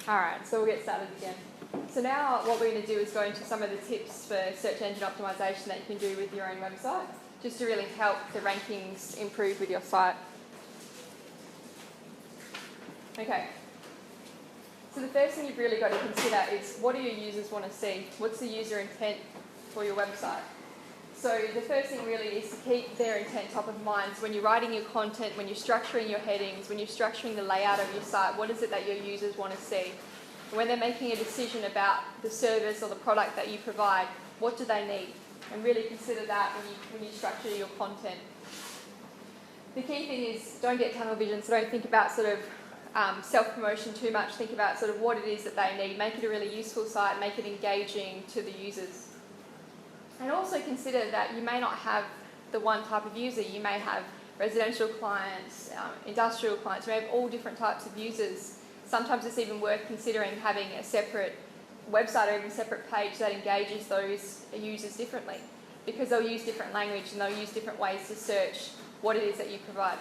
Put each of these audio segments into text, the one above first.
Alright, so we'll get started again. So now what we're going to do is go into some of the tips for search engine optimization that you can do with your own website, just to really help the rankings improve with your site. Okay, so the first thing you've really got to consider is, what do your users want to see? What's the user intent for your website? So the first thing really is to keep their intent top of mind. So when you're writing your content, when you're structuring your headings, when you're structuring the layout of your site, what is it that your users want to see? And when they're making a decision about the service or the product that you provide, what do they need? And really consider that when you structure your content. The key thing is, don't get tunnel vision, so don't think about sort of self-promotion too much. Think about sort of what it is that they need. Make it a really useful site, make it engaging to the users. And also consider that you may not have the one type of user. You may have residential clients, industrial clients. You may have all different types of users. Sometimes it's even worth considering having a separate website or even a separate page that engages those users differently, because they'll use different language and they'll use different ways to search what it is that you provide.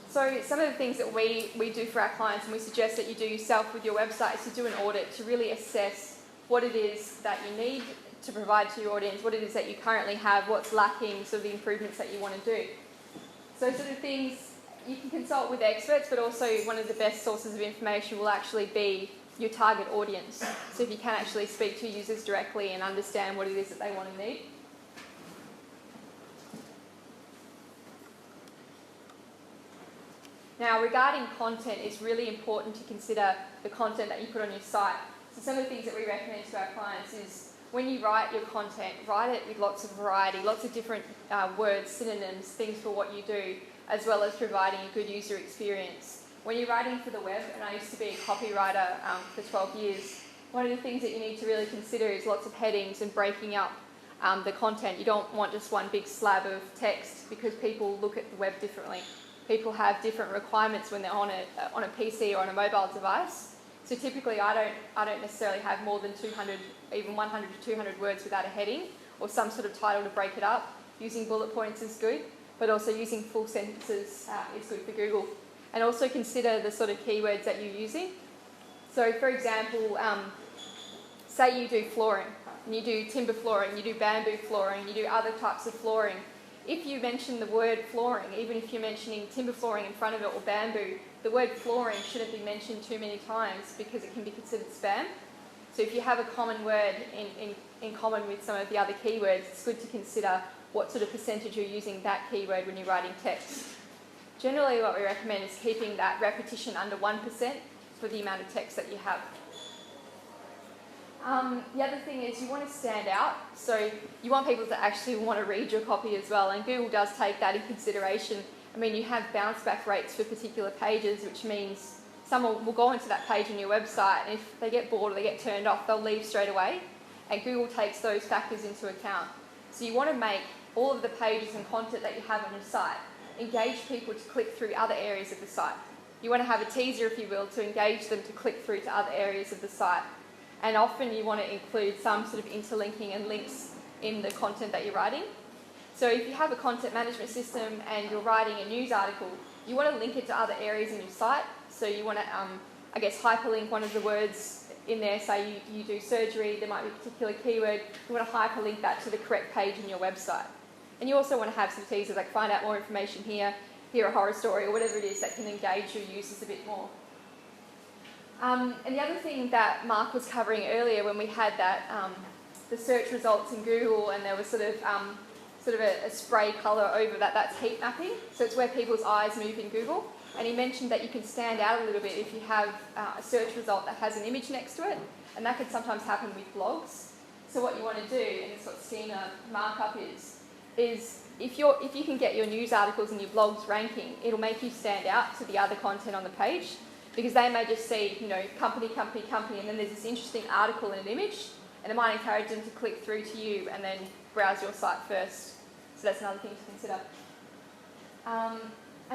So some of the things that we do for our clients, and we suggest that you do yourself with your website, is to do an audit to really assess what it is that you need to provide to your audience, what it is that you currently have, what's lacking, sort of the improvements that you want to do. So sort of things, you can consult with experts, but also one of the best sources of information will actually be your target audience. So if you can actually speak to users directly and understand what it is that they want and need. Now, regarding content, it's really important to consider the content that you put on your site. So some of the things that we recommend to our clients is, when you write your content, write it with lots of variety, lots of different words, synonyms, things for what you do, as well as providing a good user experience. When you're writing for the web, and I used to be a copywriter for 12 years, one of the things that you need to really consider is lots of headings and breaking up the content. You don't want just one big slab of text, because people look at the web differently. People have different requirements when they're on a PC or on a mobile device. So typically I don't necessarily have more than 200, even 100 to 200 words without a heading or some sort of title to break it up. Using bullet points is good, but also using full sentences is good for Google. And also consider the sort of keywords that you're using. So for example, say you do flooring, and you do timber flooring, you do bamboo flooring, you do other types of flooring. If you mention the word flooring, even if you're mentioning timber flooring in front of it or bamboo, the word flooring shouldn't be mentioned too many times, because it can be considered spam. So if you have a common word in common with some of the other keywords, it's good to consider what sort of percentage you're using that keyword when you're writing text. Generally what we recommend is keeping that repetition under 1% for the amount of text that you have. The other thing is, you want to stand out, so you want people to actually want to read your copy as well, and Google does take that in consideration. I mean, you have bounce back rates for particular pages, which means someone will go into that page on your website, and if they get bored or they get turned off, they'll leave straight away, and Google takes those factors into account. So you want to make all of the pages and content that you have on your site engage people to click through other areas of the site. You want to have a teaser, if you will, to engage them to click through to other areas of the site. And often you want to include some sort of interlinking and links in the content that you're writing. So if you have a content management system and you're writing a news article, you want to link it to other areas in your site. So you want to, hyperlink one of the words in there. Say you do surgery, there might be a particular keyword. You want to hyperlink that to the correct page in your website. And you also want to have some teasers, like find out more information here, hear a horror story, or whatever it is that can engage your users a bit more. And the other thing that Mark was covering earlier, when we had that the search results in Google, and there was sort of a spray colour over that, that's heat mapping. So it's where people's eyes move in Google. And he mentioned that you can stand out a little bit if you have a search result that has an image next to it, and that can sometimes happen with blogs. So what you want to do, and it's what schema markup is if you can get your news articles and your blogs ranking, it'll make you stand out to the other content on the page. Because they may just see, company, company, company, and then there's this interesting article and an image, and it might encourage them to click through to you and then browse your site first. So that's another thing to consider. And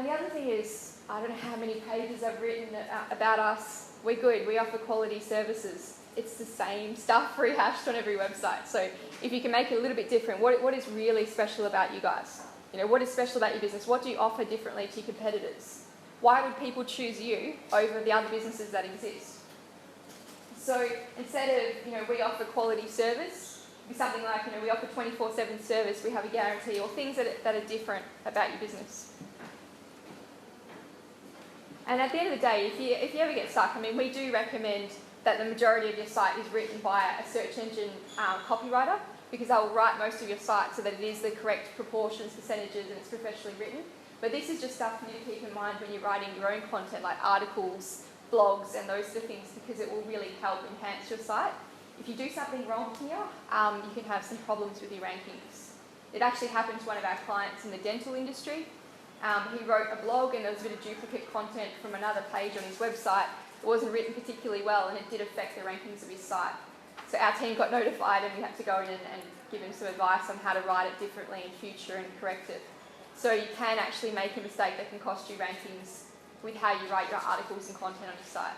the other thing is, I don't know how many pages I've written about us. We're good. We offer quality services. It's the same stuff rehashed on every website. So if you can make it a little bit different, what is really special about you guys? What is special about your business? What do you offer differently to your competitors? Why would people choose you over the other businesses that exist? So instead of, we offer quality service, it'd be something like, we offer 24/7 service, we have a guarantee, or things that are different about your business. And at the end of the day, if you ever get stuck, we do recommend that the majority of your site is written by a search engine copywriter, because they will write most of your site so that it is the correct proportions, percentages, and it's professionally written. But this is just stuff for you to keep in mind when you're writing your own content, like articles, blogs, and those sort of things, because it will really help enhance your site. If you do something wrong here, you can have some problems with your rankings. It actually happened to one of our clients in the dental industry. He wrote a blog and there was a bit of duplicate content from another page on his website. It wasn't written particularly well and it did affect the rankings of his site. So our team got notified and we had to go in and give him some advice on how to write it differently in future and correct it. So you can actually make a mistake that can cost you rankings with how you write your articles and content on your site.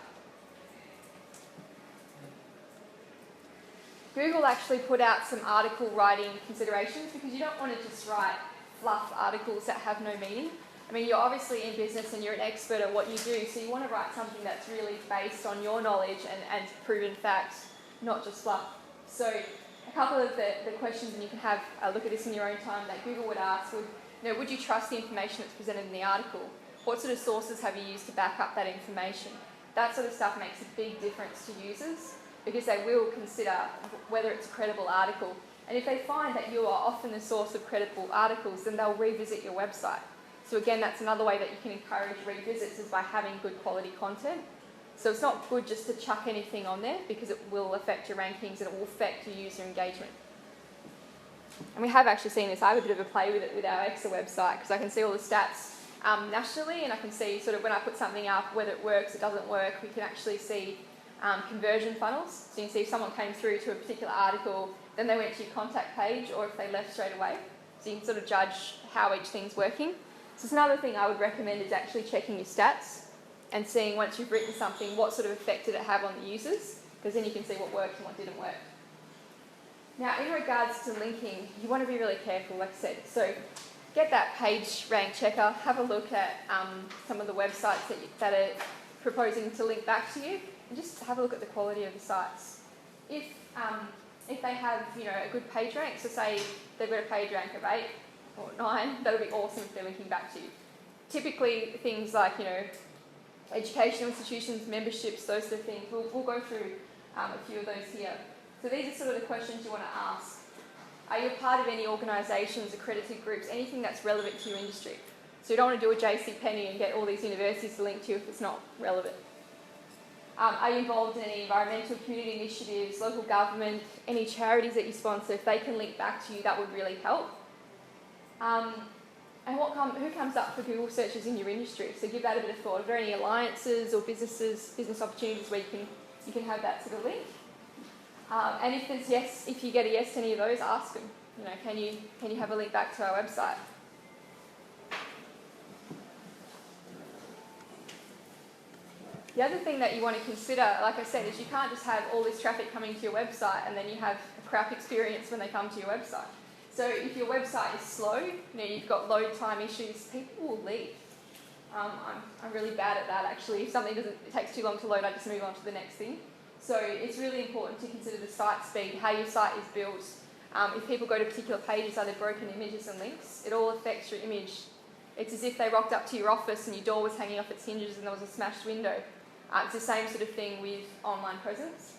Google actually put out some article writing considerations, because you don't want to just write fluff articles that have no meaning. You're obviously in business and you're an expert at what you do, so you want to write something that's really based on your knowledge and proven facts, not just fluff. So a couple of the questions, and you can have a look at this in your own time, that Google would ask would you trust the information that's presented in the article? What sort of sources have you used to back up that information? That sort of stuff makes a big difference to users, because they will consider whether it's a credible article. And if they find that you are often the source of credible articles, then they'll revisit your website. So again, that's another way that you can encourage revisits, is by having good quality content. So it's not good just to chuck anything on there, because it will affect your rankings and it will affect your user engagement. And we have actually seen this. I have a bit of a play with it with our Excel website, because I can see all the stats nationally, and I can see sort of when I put something up, whether it works, it doesn't work. We can actually see conversion funnels. So you can see if someone came through to a particular article, then they went to your contact page, or if they left straight away. So you can sort of judge how each thing's working. So it's another thing I would recommend, is actually checking your stats and seeing, once you've written something, what sort of effect did it have on the users, because then you can see what worked and what didn't work. Now, in regards to linking, you want to be really careful, like I said. So get that page rank checker, have a look at some of the websites that are proposing to link back to you, and just have a look at the quality of the sites. If they have, a good page rank, so say they've got a page rank of 8 or 9, that'll be awesome if they're linking back to you. Typically, things like, educational institutions, memberships, those sort of things, we'll go through a few of those here. So these are sort of the questions you want to ask. Are you a part of any organisations, accredited groups, anything that's relevant to your industry? So you don't want to do a JCPenney and get all these universities to link to you if it's not relevant. Are you involved in any environmental community initiatives, local government, any charities that you sponsor? If they can link back to you, that would really help. And who comes up for Google searches in your industry? So give that a bit of thought. Are there any alliances or business opportunities where you can have that sort of link? And if you get a yes to any of those, ask them. Can you have a link back to our website? The other thing that you want to consider, like I said, is you can't just have all this traffic coming to your website and then you have a crap experience when they come to your website. So if your website is slow, you've got load time issues, people will leave. I'm really bad at that, actually. If something it takes too long to load, I just move on to the next thing. So it's really important to consider the site speed, how your site is built. If people go to particular pages, are there broken images and links? It all affects your image. It's as if they rocked up to your office and your door was hanging off its hinges and there was a smashed window. It's the same sort of thing with online presence.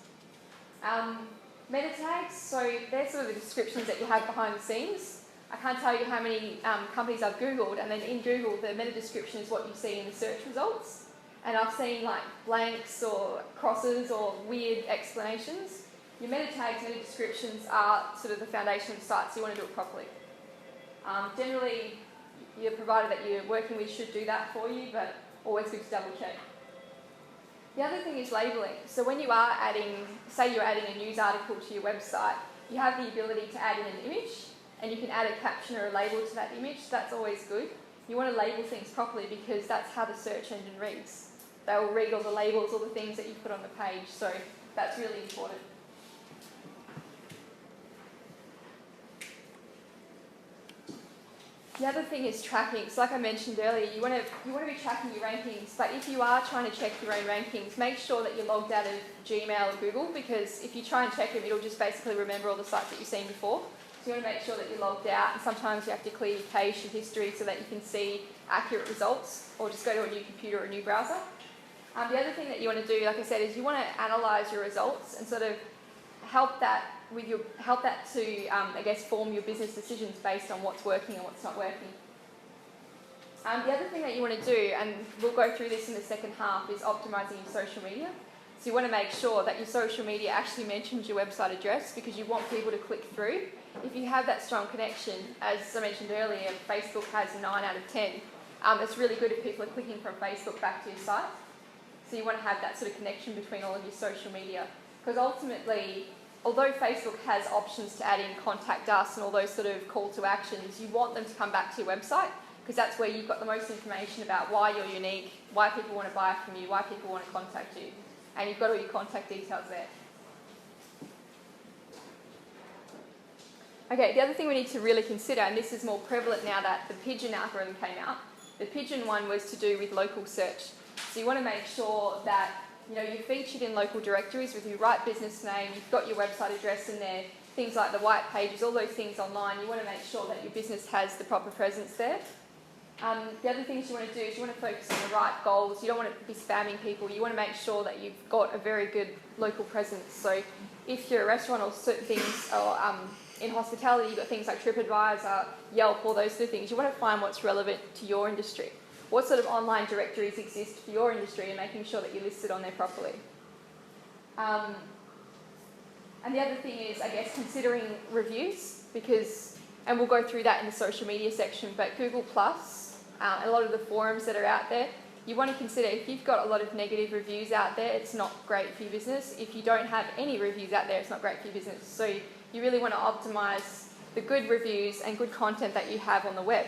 Meta tags, so they're sort of the descriptions that you have behind the scenes. I can't tell you how many companies I've Googled, and then in Google, the meta description is what you see in the search results. And I've seen like blanks or crosses or weird explanations. Your meta tags, meta descriptions are sort of the foundation of the site, so you want to do it properly. Generally, your provider that you're working with should do that for you, but always good to double check. The other thing is labeling. So when you are say you're adding a news article to your website, you have the ability to add in an image, and you can add a caption or a label to that image. That's always good. You want to label things properly, because that's how the search engine reads. They will read all the labels, all the things that you put on the page, so that's really important. The other thing is tracking. So like I mentioned earlier, you want to be tracking your rankings, but if you are trying to check your own rankings, make sure that you're logged out of Gmail or Google, because if you try and check them, it'll just basically remember all the sites that you've seen before. So you want to make sure that you're logged out, and sometimes you have to clear your cache and history so that you can see accurate results, or just go to a new computer or a new browser. The other thing that you want to do, like I said, is you want to analyse your results and sort of help that to, I guess, form your business decisions based on what's working and what's not working. The other thing that you want to do, and we'll go through this in the second half, is optimising your social media. So you want to make sure that your social media actually mentions your website address, because you want people to click through. If you have that strong connection, as I mentioned earlier, Facebook has 9 out of 10. It's really good if people are clicking from Facebook back to your site. So you want to have that sort of connection between all of your social media. Because ultimately, although Facebook has options to add in contact us and all those sort of call to actions, you want them to come back to your website, because that's where you've got the most information about why you're unique, why people want to buy from you, why people want to contact you. And you've got all your contact details there. Okay, the other thing we need to really consider, and this is more prevalent now that the Pigeon algorithm came out, the Pigeon one was to do with local search. So you want to make sure that you're featured in local directories with your right business name, you've got your website address in there, things like the white pages, all those things online. You want to make sure that your business has the proper presence there. The other things you want to do is you want to focus on the right goals. You don't want to be spamming people. You want to make sure that you've got a very good local presence. So if you're a restaurant or certain things, or in hospitality, you've got things like TripAdvisor, Yelp, all those sort of things. You want to find what's relevant to your industry. What sort of online directories exist for your industry, and making sure that you're listed on there properly. And the other thing is, I guess, considering reviews, because, and we'll go through that in the social media section, but Google Plus, a lot of the forums that are out there, you want to consider if you've got a lot of negative reviews out there, it's not great for your business. If you don't have any reviews out there, it's not great for your business. So you really want to optimise the good reviews and good content that you have on the web.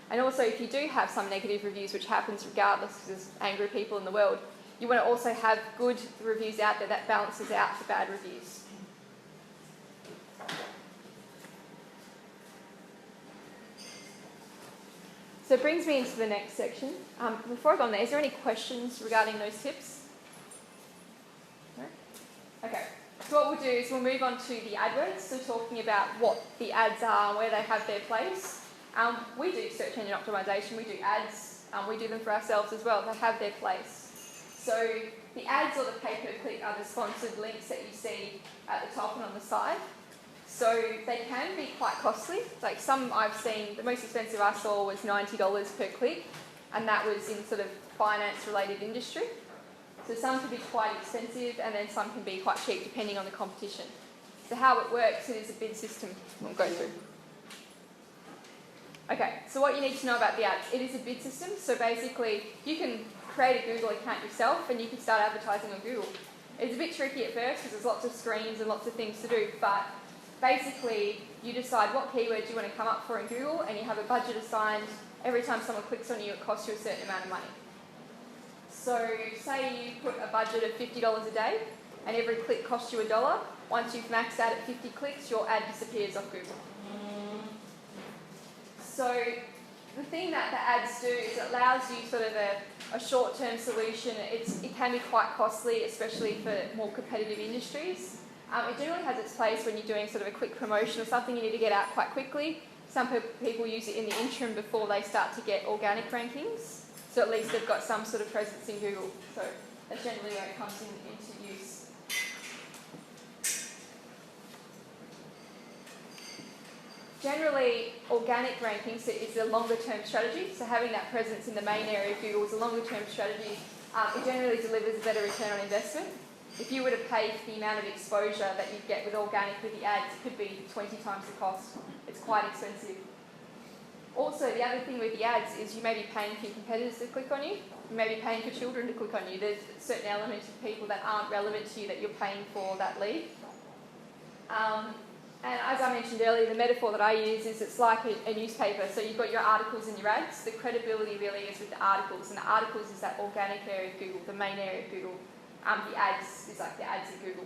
And also, if you do have some negative reviews, which happens regardless, because there's angry people in the world, you want to also have good reviews out there that balances out the bad reviews. So it brings me into the next section. Before I go on there, is there any questions regarding those tips? No? Okay. So what we'll do is we'll move on to the AdWords, so talking about what the ads are and where they have their place. We do search engine optimization, we do ads, we do them for ourselves as well. They have their place. So the ads or the pay-per-click are the sponsored links that you see at the top and on the side. So they can be quite costly. Like some I've seen, the most expensive I saw was $90 per click, and that was in sort of finance-related industry. So some can be quite expensive, and then some can be quite cheap depending on the competition. So how it works, it is a bid system we'll go through. Okay, so what you need to know about the ads. It is a bid system, so basically you can create a Google account yourself and you can start advertising on Google. It's a bit tricky at first because there's lots of screens and lots of things to do, but basically you decide what keywords you want to come up for in Google, and you have a budget assigned. Every time someone clicks on you, it costs you a certain amount of money. So say you put a budget of $50 a day and every click costs you $1. Once you've maxed out at 50 clicks, your ad disappears off Google. So the thing that the ads do is it allows you sort of a short-term solution. It can be quite costly, especially for more competitive industries. It generally has its place when you're doing sort of a quick promotion or something you need to get out quite quickly. Some people use it in the interim before they start to get organic rankings. So at least they've got some sort of presence in Google. So that's generally where it comes into use. Generally, organic rankings is a longer-term strategy. So having that presence in the main area of Google is a longer-term strategy. It generally delivers a better return on investment. If you were to pay for the amount of exposure that you get with organic with the ads, it could be 20 times the cost. It's quite expensive. Also, the other thing with the ads is you may be paying for your competitors to click on you. You may be paying for children to click on you. There's certain elements of people that aren't relevant to you that you're paying for that lead. And as I mentioned earlier, the metaphor that I use is it's like a newspaper. So you've got your articles and your ads. The credibility really is with the articles, and the articles is that organic area of Google, the main area of Google. The ads is like the ads in Google.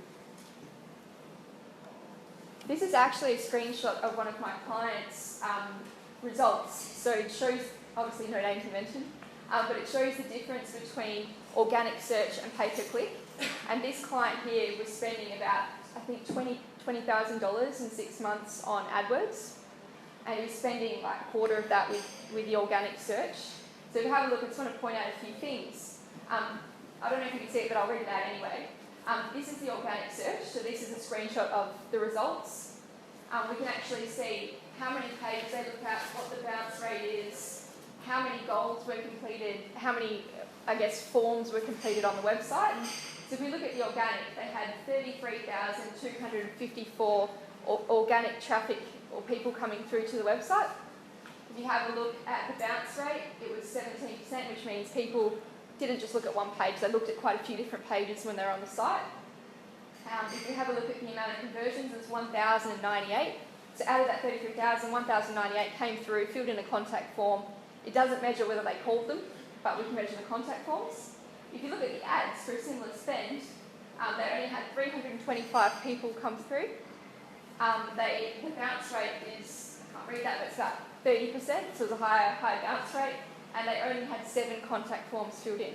This is actually a screenshot of one of my clients results. So it shows, obviously no names to mention, but it shows the difference between organic search and pay-per-click. And this client here was spending about, I think, $20,000 in 6 months on AdWords, and he was spending like a quarter of that with the organic search. So if you have a look, I just want to point out a few things. I don't know if you can see it, but I'll read it out anyway. This is the organic search, so this is a screenshot of the results. We can actually see how many pages they look at, what the bounce rate is, how many goals were completed, how many, I guess, forms were completed on the website. So if we look at the organic, they had 33,254 organic traffic or people coming through to the website. If you have a look at the bounce rate, it was 17%, which means people didn't just look at one page, they looked at quite a few different pages when they're on the site. If you have a look at the amount of conversions, it was 1,098. So out of that 33,000, 1,098 came through, filled in a contact form. It doesn't measure whether they called them, but we can measure the contact forms. If you look at the ads for a similar spend, they only had 325 people come through. The bounce rate is, I can't read that, but it's about 30%, so it was a high bounce rate, and they only had 7 contact forms filled in.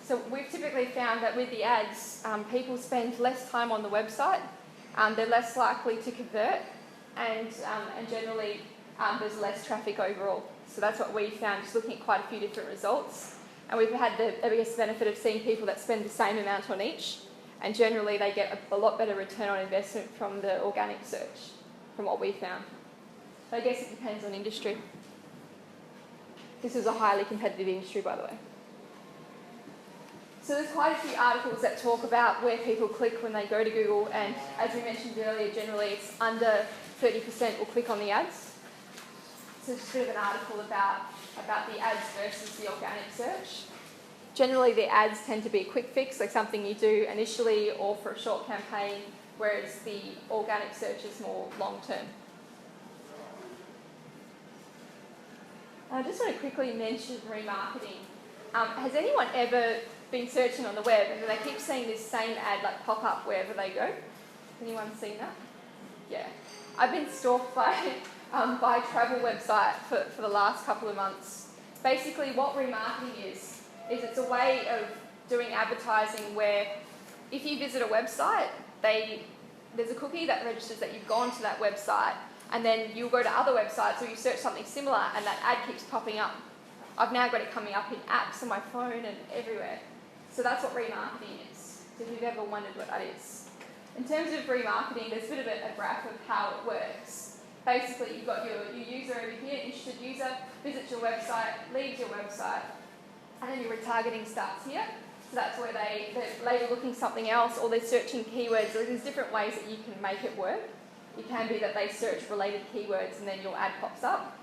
So we've typically found that with the ads, people spend less time on the website, they're less likely to convert, and generally there's less traffic overall. So that's what we found, just looking at quite a few different results. And we've had the biggest benefit of seeing people that spend the same amount on each, and generally they get a lot better return on investment from the organic search, from what we found. So I guess it depends on industry. This is a highly competitive industry, by the way. So there's quite a few articles that talk about where people click when they go to Google, and as we mentioned earlier, generally it's under 30% will click on the ads. So it's just a bit of an article about the ads versus the organic search. Generally the ads tend to be a quick fix, like something you do initially or for a short campaign, whereas the organic search is more long-term. I just want to quickly mention remarketing. Has anyone ever been searching on the web and they keep seeing this same ad like pop up wherever they go? Anyone seen that? Yeah. I've been stalked by a travel website for the last couple of months. Basically what remarketing is it's a way of doing advertising where if you visit a website, there's a cookie that registers that you've gone to that website, and then you'll go to other websites or you search something similar and that ad keeps popping up. I've now got it coming up in apps on my phone and everywhere. So that's what remarketing is, if you've ever wondered what that is. In terms of remarketing, there's a bit of a graph of how it works. Basically, you've got your user over here, interested user, visits your website, leaves your website, and then your retargeting starts here. So that's where they're later looking something else, or they're searching keywords. So there's different ways that you can make it work. It can be that they search related keywords and then your ad pops up,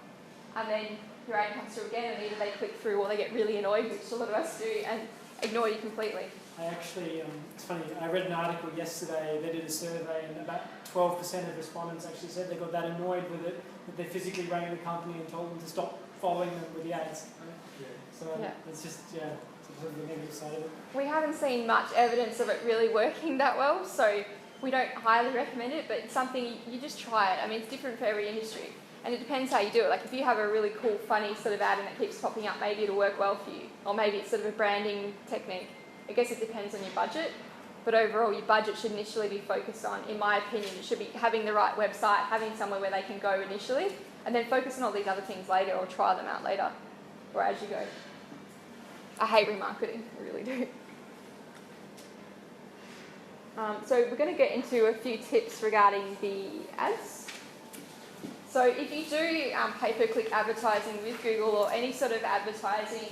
and then your ad comes through again, and either they click through or they get really annoyed, which a lot of us do, and ignore you completely. I actually, it's funny, I read an article yesterday, they did a survey, and about 12% of respondents actually said they got that annoyed with it, that they physically rang the company and told them to stop following them with the ads. Right? Yeah. So it's just, it's sort of the negative side of it. We haven't seen much evidence of it really working that well, so we don't highly recommend it, but it's something you just try it. I mean, it's different for every industry, and it depends how you do it. Like if you have a really cool, funny sort of ad and it keeps popping up, maybe it'll work well for you, or maybe it's sort of a branding technique. I guess it depends on your budget, but overall your budget should initially be focused on, in my opinion, it should be having the right website, having somewhere where they can go initially, and then focus on all these other things later or try them out later, or as you go. I hate remarketing, I really do. So we're going to get into a few tips regarding the ads. So if you do pay-per-click advertising with Google or any sort of advertising,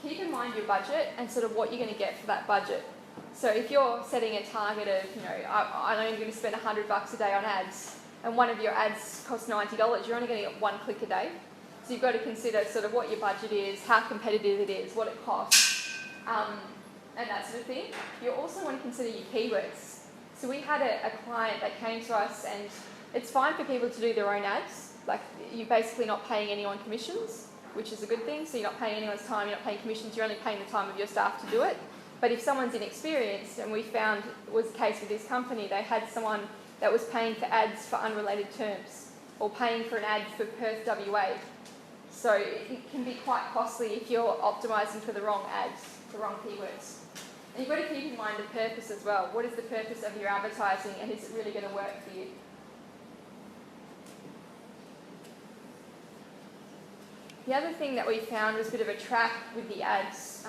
keep in mind your budget and sort of what you're going to get for that budget. So if you're setting a target of, I'm only going to spend $100 a day on ads, and one of your ads costs $90, you're only going to get 1 click a day. So you've got to consider sort of what your budget is, how competitive it is, what it costs, and that sort of thing. You also want to consider your keywords. So we had a client that came to us, and it's fine for people to do their own ads. Like you're basically not paying anyone commissions, which is a good thing. So you're not paying anyone's time, you're not paying commissions, you're only paying the time of your staff to do it. But if someone's inexperienced, and we found was the case with this company, they had someone that was paying for ads for unrelated terms, or paying for an ad for Perth, WA, So it can be quite costly if you're optimizing for the wrong ads, the wrong keywords. And you've got to keep in mind the purpose as well. What is the purpose of your advertising, and is it really going to work for you? The other thing that we found was a bit of a trap with the ads.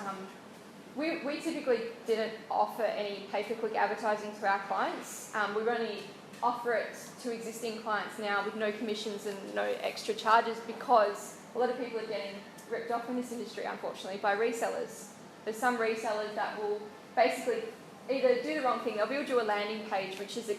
We typically didn't offer any pay-per-click advertising to our clients. We only offer it to existing clients now with no commissions and no extra charges, because a lot of people are getting ripped off in this industry, unfortunately, by resellers. There's some resellers that will basically either do the wrong thing. They'll build you a landing page which is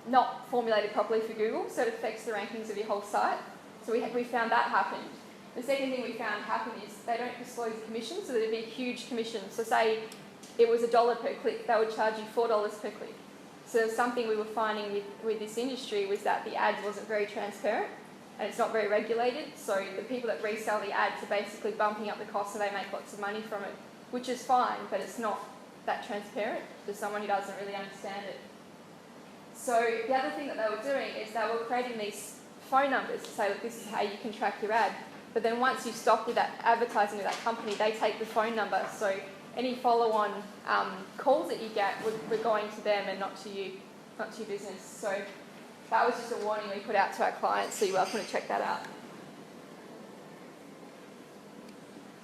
not formulated properly for Google, so it affects the rankings of your whole site. So we found that happened. The second thing we found happen is they don't disclose the commission, so there'd be a huge commission. So say it was $1 per click, they would charge you $4 per click. So something we were finding with this industry was that the ads wasn't very transparent, and it's not very regulated. So the people that resell the ads are basically bumping up the cost, so they make lots of money from it, which is fine, but it's not that transparent to someone who doesn't really understand it. So the other thing that they were doing is they were creating these phone numbers to say, look, this is how you can track your ad. But then once you stop with that advertising with that company, they take the phone number. So any follow-on calls that you get were going to them and not to you, not to your business. So that was just a warning we put out to our clients, so you're welcome to check that out.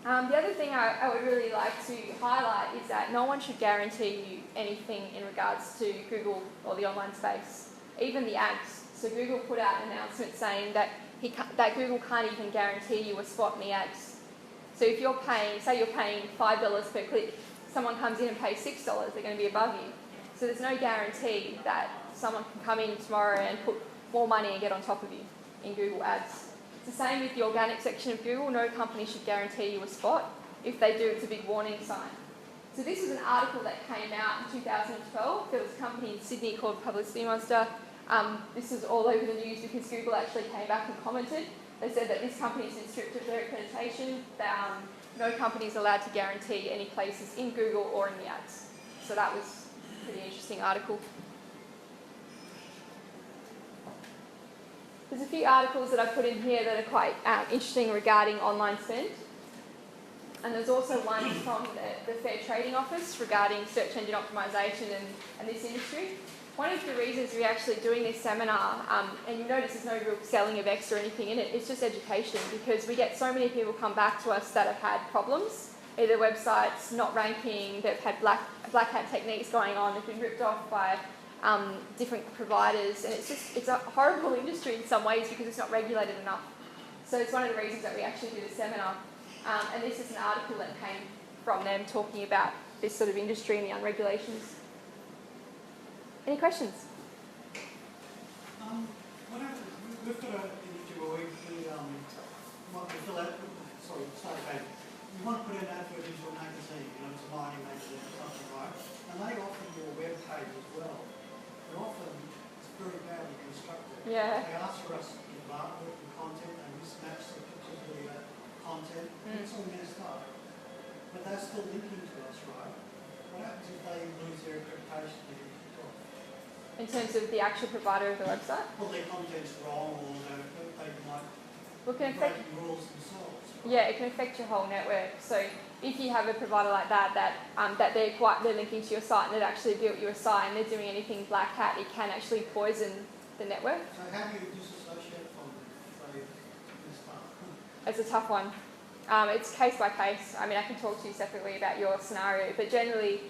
The other thing I would really like to highlight is that no one should guarantee you anything in regards to Google or the online space, even the ads. So Google put out an announcement saying that Google can't even guarantee you a spot in the ads. So if you're paying, say you're paying $5 per click, someone comes in and pays $6, they're going to be above you. So there's no guarantee that someone can come in tomorrow and put more money and get on top of you in Google ads. It's the same with the organic section of Google. No company should guarantee you a spot. If they do, it's a big warning sign. So this is an article that came out in 2012. There was a company in Sydney called Publicity Monster. This was all over the news because Google actually came back and commented. They said that this company has been stripped of their accreditation. No company is allowed to guarantee any places in Google or in the ads. So that was a pretty interesting article. There's a few articles that I put in here that are quite interesting regarding online spend. And there's also one from the Fair Trading Office regarding search engine optimization and this industry. One of the reasons we're actually doing this seminar, and you notice there's no real selling of X or anything in it, it's just education, because we get so many people come back to us that have had problems, either websites not ranking, they've had black hat techniques going on, they've been ripped off by different providers, and it's a horrible industry in some ways because it's not regulated enough. So it's one of the reasons that we actually do the seminar. And this is an article that came from them talking about this sort of industry and the unregulations. Any questions? We've got an industry where we want to fill out, you want to put in an advert into a magazine, it's a mining magazine or something, right? And they offer you a web page as well. And often it's very badly constructed. Yeah. They ask for us to give artwork and content and mismatch the pictures with the content. It's all messed up. But they're still linking to us, right? What happens if they lose their accreditation? In terms of the actual provider of the website? Well, their content's wrong, or they might break rules themselves. Right? Yeah, it can affect your whole network. So if you have a provider like that they're linking to your site and they've actually built you a site and they're doing anything black hat, it can actually poison the network. So how do you disassociate from this stuff? It's a tough one. It's case by case. I mean, I can talk to you separately about your scenario, but generally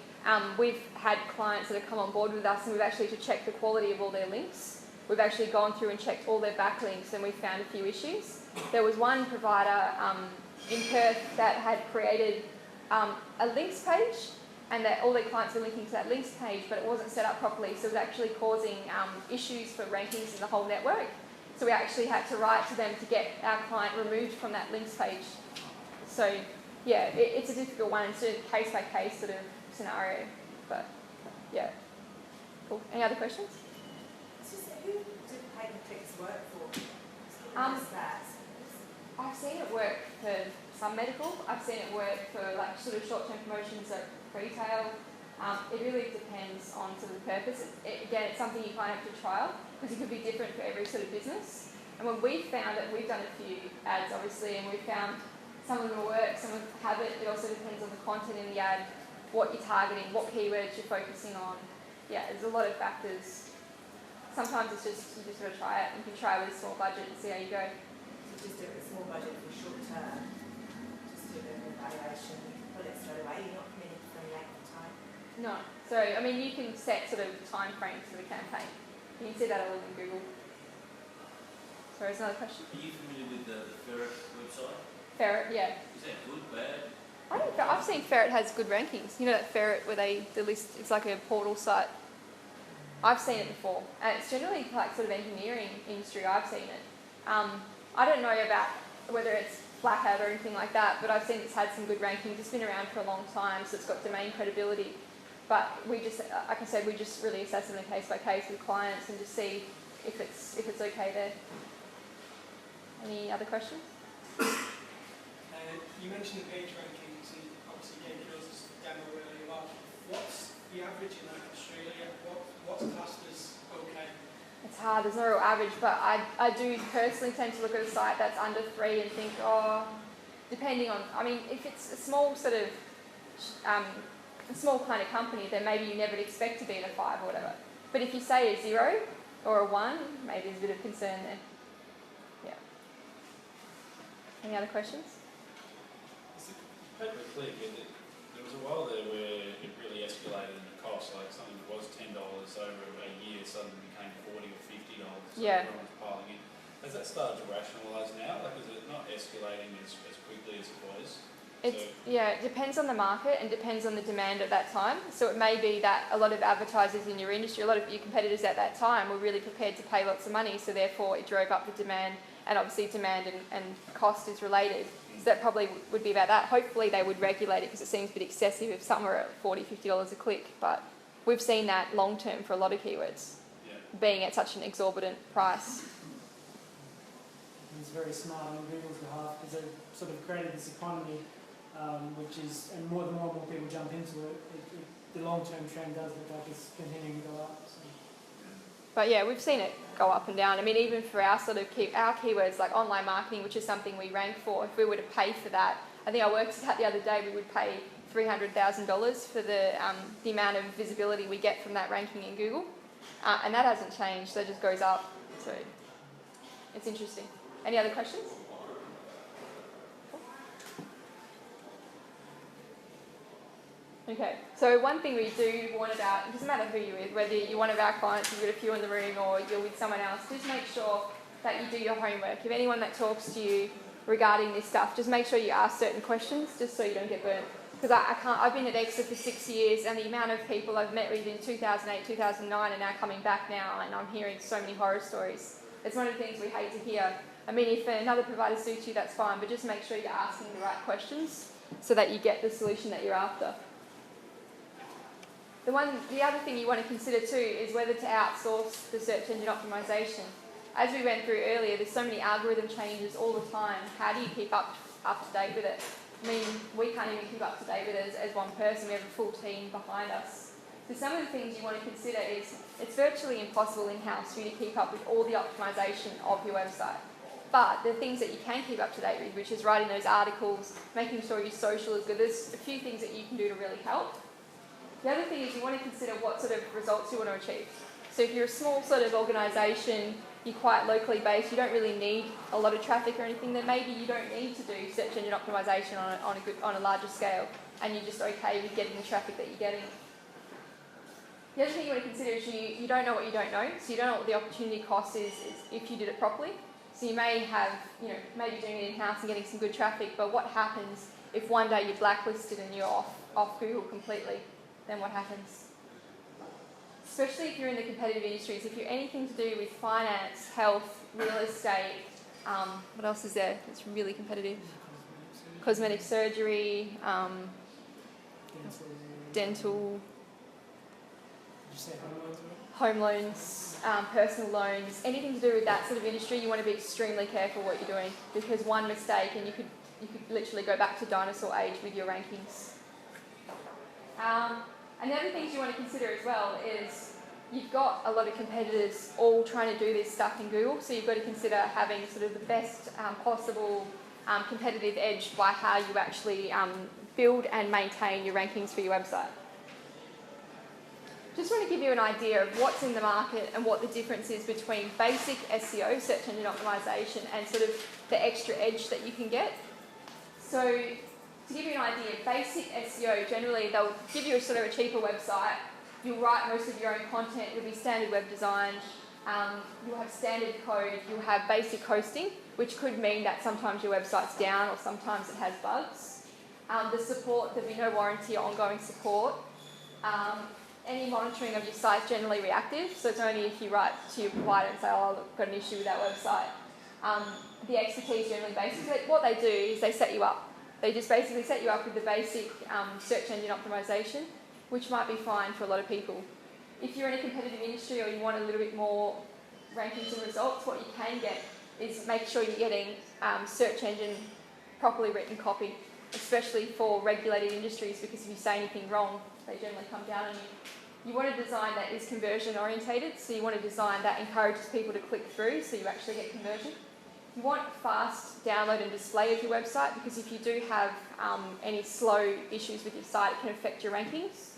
we've had clients that have come on board with us and we've actually to check the quality of all their links. We've actually gone through and checked all their backlinks and we've found a few issues. There was one provider in Perth that had created a links page and that all their clients were linking to that links page, but it wasn't set up properly, so it was actually causing issues for rankings in the whole network. So we actually had to write to them to get our client removed from that links page. So yeah, it's a difficult one. It's a case by case sort of scenario, but yeah. Cool. Any other questions? It's just who do pay-per-clicks work for? That? I've seen it work for some medical. I've seen it work for like sort of short-term promotions at retail. It really depends on sort of the purpose. Again, it's something you kind of have to trial because it could be different for every sort of business. And when we found it, we've done a few ads obviously, and we found some of them work, some of them haven't. It also depends on the content in the ad, what you're targeting, what keywords you're focusing on. Yeah, there's a lot of factors. Sometimes it's just, you just got to try it. You can try with a small budget and see how you go. So just do a small budget for short term, just do an evaluation, put it straight away, you're not committing for any length of time. No. So, I mean, you can set sort of time frames for the campaign. You can see that all in Google. Sorry, is another question? Are you familiar with the Ferret website? Ferret, yeah. Is that good, bad? I've seen Ferret has good rankings. You know that Ferret where the list, it's like a portal site. I've seen it before, and it's generally like sort of engineering industry. I've seen it. I don't know about whether it's Black Hat or anything like that, but I've seen it's had some good rankings. It's been around for a long time, so it's got domain credibility. But we just, like I said, we just really assess it on a case by case with clients and just see if it's okay there. Any other questions? You mentioned the page rankings, and obviously gave us this demo earlier on. What's the average in like Australia? What's classed as okay? It's hard, there's no real average, but I do personally tend to look at a site that's under 3 and think, oh, depending on, I mean, if it's a small sort of, a small kind of company, then maybe you never expect to be at a 5 or whatever. But if you say a 0 or a 1, maybe there's a bit of concern there. Yeah. Any other questions? Paper click, there was a while there where it really escalated in the cost, like something that was $10 over a year suddenly became $40 or $50. So Yeah. everyone's piling in. Has that started to rationalise now? Like, is it not escalating as quickly as it was? Yeah, it depends on the market and depends on the demand at that time. So it may be that a lot of advertisers in your industry, a lot of your competitors at that time were really prepared to pay lots of money, so therefore it drove up the demand, and obviously demand and cost is related. So that probably would be about that. Hopefully they would regulate it because it seems a bit excessive if some are at $40, $50 a click, but we've seen that long term for a lot of keywords, being at such an exorbitant price. It's very smart on Google's behalf because they've sort of created this economy, which is, and the more and more people jump into it, the long-term trend does look like it's continuing to go up. So. But yeah, we've seen it go up and down. I mean, even for our sort of our keywords like online marketing, which is something we rank for, if we were to pay for that, I think I worked it out the other day, we would pay $300,000 for the amount of visibility we get from that ranking in Google. And that hasn't changed, so it just goes up. So it's interesting. Any other questions? Okay, so one thing we do warn about, it doesn't matter who you're with, whether you're one of our clients, you've got a few in the room, or you're with someone else, just make sure that you do your homework. If anyone that talks to you regarding this stuff, just make sure you ask certain questions, just so you don't get burnt. Because I've been at Exeter for 6 years, and the amount of people I've met with in 2008, 2009 are now coming back now, and I'm hearing so many horror stories. It's one of the things we hate to hear. I mean, if another provider suits you, that's fine, but just make sure you're asking the right questions so that you get the solution that you're after. The other thing you want to consider too is whether to outsource the search engine optimization. As we went through earlier, there's so many algorithm changes all the time. How do you keep up to date with it? I mean, we can't even keep up to date with it as one person. We have a full team behind us. So some of the things you want to consider is it's virtually impossible in-house for you to keep up with all the optimization of your website. But the things that you can keep up to date with, which is writing those articles, making sure your social is good, there's a few things that you can do to really help. The other thing is you want to consider what sort of results you want to achieve. So if you're a small sort of organisation, you're quite locally based, you don't really need a lot of traffic or anything, then maybe you don't need to do search engine optimization on a larger scale, and you're just okay with getting the traffic that you're getting. The other thing you want to consider is you don't know what you don't know, so you don't know what the opportunity cost is if you did it properly. So you may have, maybe doing it in-house and getting some good traffic, but what happens if one day you're blacklisted and you're off Google completely? Then what happens? Especially if you're in the competitive industries, if you're anything to do with finance, health, real estate, what else is there that's really competitive? Cosmetic surgery, dental, home loans, personal loans, anything to do with that sort of industry, you want to be extremely careful what you're doing, because one mistake and you could literally go back to dinosaur age with your rankings. And the other things you want to consider as well is you've got a lot of competitors all trying to do this stuff in Google, so you've got to consider having sort of the best possible competitive edge by how you actually build and maintain your rankings for your website. Just want to give you an idea of what's in the market and what the difference is between basic SEO, search engine optimization, and sort of the extra edge that you can get. So to give you an idea, basic SEO, generally they'll give you a sort of a cheaper website. You'll write most of your own content, you'll be standard web designed, you'll have standard code, you'll have basic hosting, which could mean that sometimes your website's down or sometimes it has bugs. The support, there'll be no warranty or ongoing support. Any monitoring of your site is generally reactive, so it's only if you write to your provider and say, oh, I've got an issue with that website. The expertise is generally basic. What they do is they set you up. They just basically set you up with the basic search engine optimization, which might be fine for a lot of people. If you're in a competitive industry or you want a little bit more rankings and results, what you can get is make sure you're getting search engine properly written copy, especially for regulated industries, because if you say anything wrong, they generally come down on you. You want a design that is conversion orientated, so you want a design that encourages people to click through so you actually get conversion. You want fast download and display of your website, because if you do have any slow issues with your site, it can affect your rankings.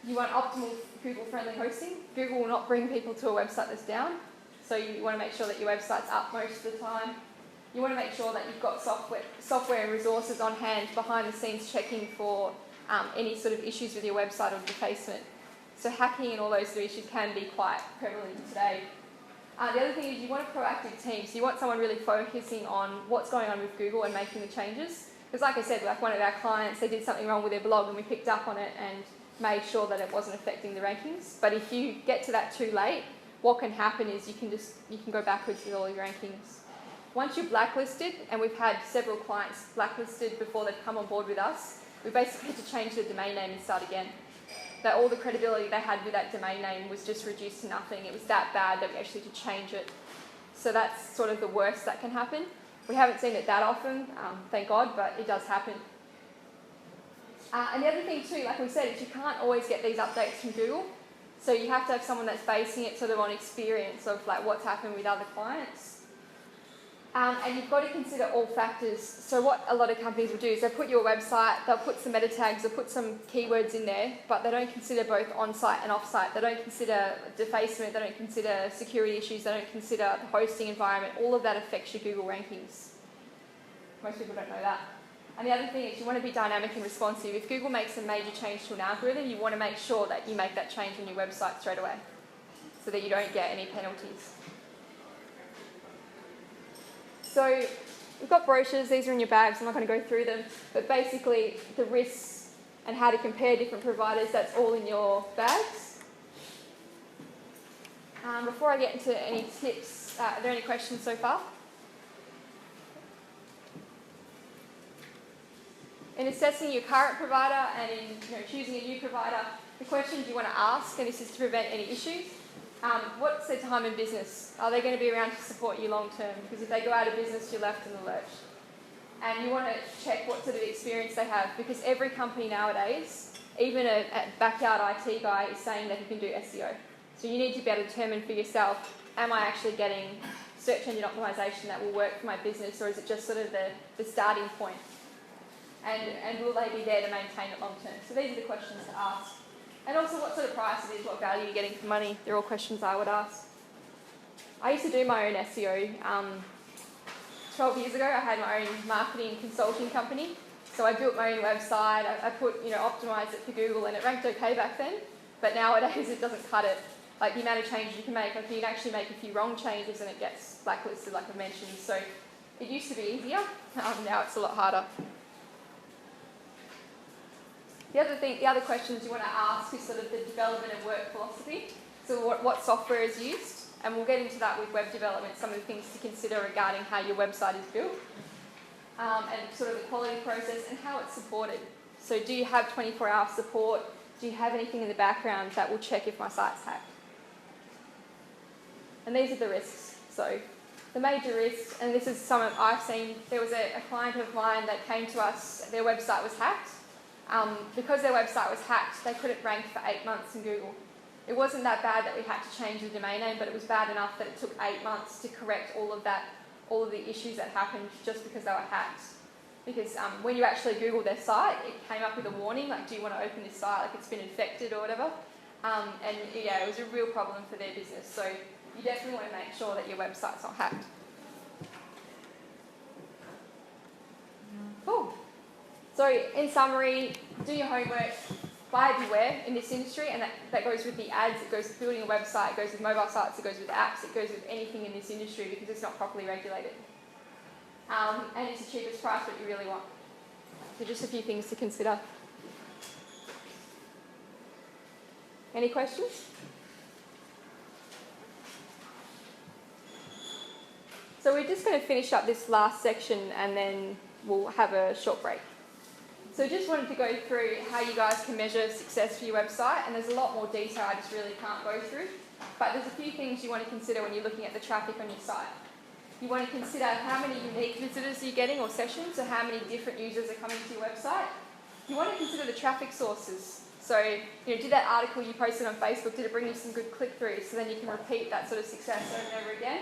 You want optimal Google-friendly hosting. Google will not bring people to a website that's down, so you want to make sure that your website's up most of the time. You want to make sure that you've got software and resources on hand behind the scenes checking for any sort of issues with your website or defacement. So hacking and all those sort of issues can be quite prevalent today. The other thing is you want a proactive team, so you want someone really focusing on what's going on with Google and making the changes. Because like I said, like one of our clients, they did something wrong with their blog and we picked up on it and made sure that it wasn't affecting the rankings. But if you get to that too late, what can happen is you can go backwards with all your rankings. Once you're blacklisted, and we've had several clients blacklisted before they've come on board with us, we basically had to change the domain name and start again. That all the credibility they had with that domain name was just reduced to nothing. It was that bad that we actually had to change it. So that's sort of the worst that can happen. We haven't seen it that often, thank God, but it does happen. And the other thing too, like we said, is you can't always get these updates from Google. So you have to have someone that's basing it sort of on experience of like what's happened with other clients. And you've got to consider all factors. So what a lot of companies will do is they put your website, they'll put some meta tags, they'll put some keywords in there, but they don't consider both on-site and off-site. They don't consider defacement, they don't consider security issues, they don't consider the hosting environment. All of that affects your Google rankings. Most people don't know that. And the other thing is you want to be dynamic and responsive. If Google makes a major change to an algorithm, you want to make sure that you make that change on your website straight away so that you don't get any penalties. So we've got brochures, these are in your bags, I'm not going to go through them, but basically the risks and how to compare different providers, that's all in your bags. Before I get into any tips, are there any questions so far? In assessing your current provider and in choosing a new provider, the questions you want to ask, and this is to prevent any issues, what's their time in business? Are they going to be around to support you long term? Because if they go out of business, you're left in the lurch. And you want to check what sort of experience they have, because every company nowadays, even a backyard IT guy, is saying that he can do SEO. So you need to be able to determine for yourself, am I actually getting search engine optimization that will work for my business, or is it just sort of the starting point? And will they be there to maintain it long term? So these are the questions to ask. And also what sort of price it is, what value you're getting for money. They're all questions I would ask. I used to do my own SEO. 12 years ago, I had my own marketing consulting company. So I built my own website. I optimized it for Google, and it ranked okay back then. But nowadays, it doesn't cut it. Like the amount of changes you can make, like you can actually make a few wrong changes and it gets blacklisted, like I mentioned. So it used to be easier. Now it's a lot harder. The other questions you want to ask is sort of the development and work philosophy. So what software is used, and we'll get into that with web development, some of the things to consider regarding how your website is built, and sort of the quality process and how it's supported. So do you have 24-hour support? Do you have anything in the background that will check if my site's hacked? And these are the risks. So the major risks, and this is some of I've seen, there was a client of mine that came to us, their website was hacked. Because their website was hacked, they couldn't rank for 8 months in Google. It wasn't that bad that we had to change the domain name, but it was bad enough that it took 8 months to correct all of the issues that happened just because they were hacked. Because when you actually Google their site, it came up with a warning, like, do you want to open this site, like it's been infected or whatever. And yeah, it was a real problem for their business. So you definitely want to make sure that your website's not hacked. Cool. So in summary, do your homework, buyer beware in this industry, and that goes with the ads, it goes with building a website, it goes with mobile sites, it goes with apps, it goes with anything in this industry because it's not properly regulated. And it's the cheapest price what you really want. So just a few things to consider. Any questions? So we're just going to finish up this last section and then we'll have a short break. So just wanted to go through how you guys can measure success for your website, and there's a lot more detail I just really can't go through, but there's a few things you want to consider when you're looking at the traffic on your site. You want to consider how many unique visitors you're getting or sessions, so how many different users are coming to your website. You want to consider the traffic sources. So, did that article you posted on Facebook, did it bring you some good click-throughs, so then you can repeat that sort of success over and over again.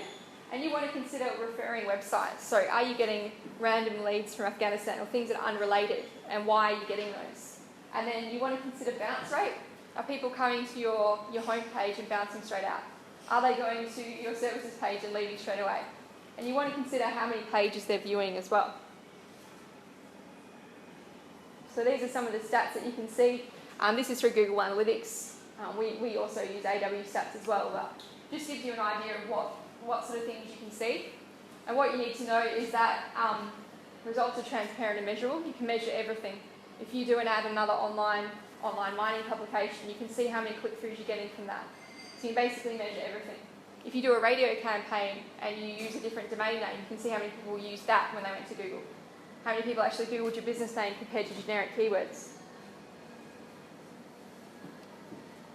And you want to consider referring websites. So are you getting random leads from Afghanistan or things that are unrelated, and why are you getting those? And then you want to consider bounce rate. Are people coming to your homepage and bouncing straight out? Are they going to your services page and leaving straight away? And you want to consider how many pages they're viewing as well. So these are some of the stats that you can see. This is through Google Analytics. We also use AW stats as well, but just gives you an idea of what sort of things you can see. And what you need to know is that results are transparent and measurable. You can measure everything. If you do an ad, another online mining publication, you can see how many click-throughs you're getting from that. So you can basically measure everything. If you do a radio campaign and you use a different domain name, you can see how many people used that when they went to Google. How many people actually Googled your business name compared to generic keywords.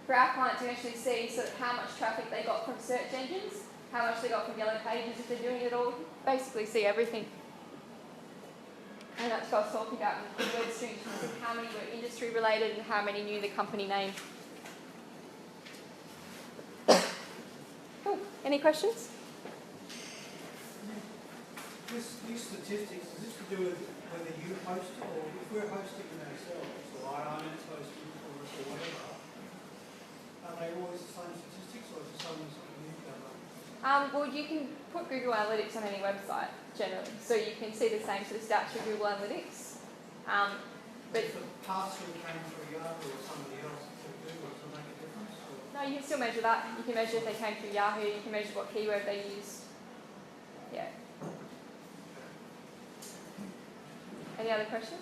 For our clients, you actually see sort of how much traffic they got from search engines, how much they got from yellow pages if they're doing it all. Basically see everything. And that's what I was talking about in the keyword strings, how many were industry related and how many knew the company name. Cool. Any questions? These statistics, is this to do with whether you host it or if we're hosting it ourselves, or I own it, hosting it for us or whatever, are they always the same statistics or is it something new done? Well, you can put Google Analytics on any website generally, so you can see the same sort of stats through Google Analytics. But if the pass-through came through Yahoo or somebody else through Google, does it make a difference? Or? no, you can still measure that. You can measure if they came through Yahoo, you can measure what keyword they used. Yeah. Any other questions?